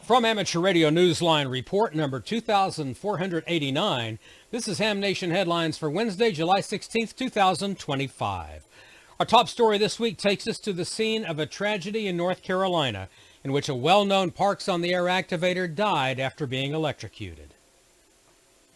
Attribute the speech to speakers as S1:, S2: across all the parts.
S1: From Amateur Radio Newsline Report number 2489, this is Ham Nation Headlines for Wednesday, July 16th, 2025. Our top story this week takes us to the scene of a tragedy in North Carolina, in which a well-known Parks on the Air activator died after being electrocuted.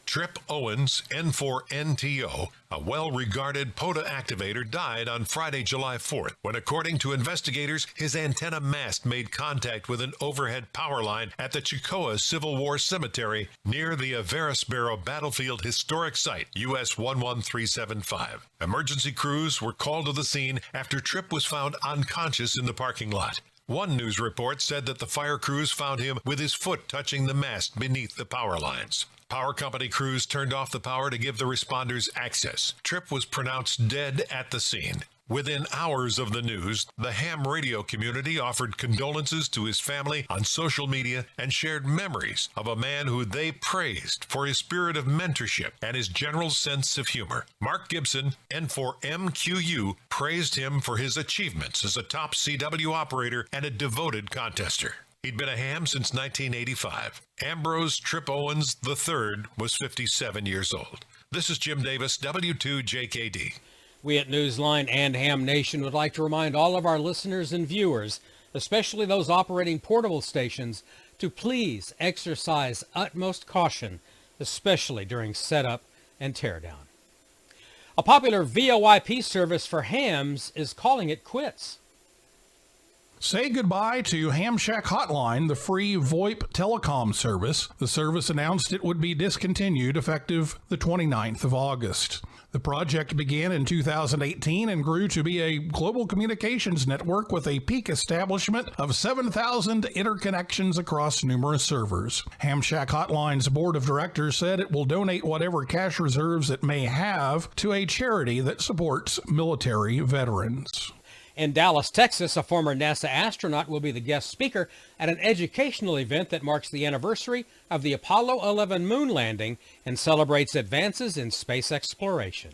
S2: Trip Owens, N4NTO, a well-regarded POTA activator, died on Friday, July 4th, when, according to investigators, his antenna mast made contact with an overhead power line at the Chickasaw Civil War Cemetery near the Averisboro Battlefield Historic Site, US 11375. Emergency crews were called to the scene after Tripp was found unconscious in the parking lot. One news report said that the fire crews found him with his foot touching the mast beneath the power lines. Power company crews turned off the power to give the responders access. Tripp was pronounced dead at the scene. Within hours of the news, the ham radio community offered condolences to his family on social media and shared memories of a man who they praised for his spirit of mentorship and his general sense of humor. Mark Gibson, N4MQU, praised him for his achievements as a top CW operator and a devoted contester. He'd been a ham since 1985. Ambrose Trip Owens III was 57 years old. This is Jim Davis, W2JKD.
S1: We at Newsline and Ham Nation would like to remind all of our listeners and viewers, especially those operating portable stations, to please exercise utmost caution, especially during setup and teardown. A popular VoIP service for hams is calling it quits.
S3: Say goodbye to Ham Shack Hotline, the free VoIP telecom service. The service announced it would be discontinued effective the 29th of August. The project began in 2018 and grew to be a global communications network with a peak establishment of 7,000 interconnections across numerous servers. Ham Shack Hotline's board of directors said it will donate whatever cash reserves it may have to a charity that supports military veterans.
S1: In Dallas, Texas, a former NASA astronaut will be the guest speaker at an educational event that marks the anniversary of the Apollo 11 moon landing and celebrates advances in space exploration.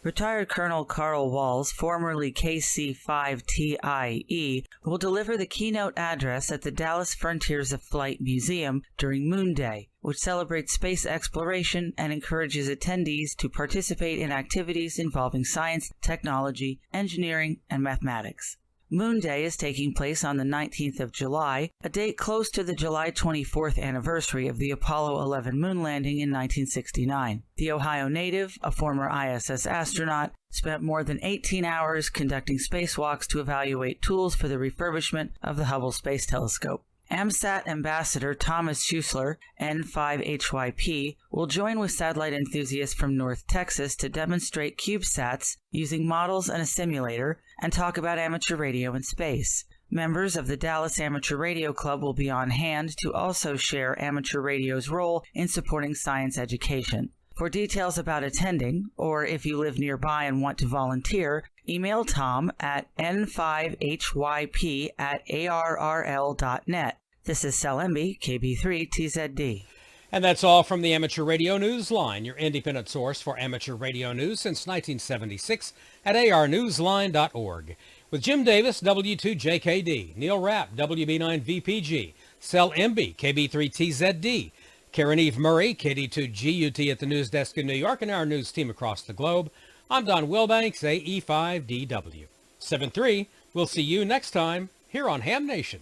S4: Retired Colonel Carl Walls, formerly KC-5TIE, will deliver the keynote address at the Dallas Frontiers of Flight Museum during Moon Day, which celebrates space exploration and encourages attendees to participate in activities involving science, technology, engineering, and mathematics. Moon Day is taking place on the 19th of July, a date close to the July 24th anniversary of the Apollo 11 moon landing in 1969. The Ohio native, a former ISS astronaut, spent more than 18 hours conducting spacewalks to evaluate tools for the refurbishment of the Hubble Space Telescope. AMSAT Ambassador Thomas Schuessler, N5HYP, will join with satellite enthusiasts from North Texas to demonstrate CubeSats using models and a simulator and talk about amateur radio in space. Members of the Dallas Amateur Radio Club will be on hand to also share amateur radio's role in supporting science education. For details about attending, or if you live nearby and want to volunteer, email Tom at n5hyp@arrl.net. This is Sel Emby, KB3TZD.
S1: And that's all from the Amateur Radio Newsline, your independent source for amateur radio news since 1976 at arnewsline.org. With Jim Davis, W2JKD, Neil Rapp, WB9VPG, Sel Emby, KB3TZD, Karen Eve Murray, KD2GUT at the news desk in New York, and our news team across the globe. I'm Don Wilbanks, AE5DW. 7-3, we'll see you next time here on Ham Nation.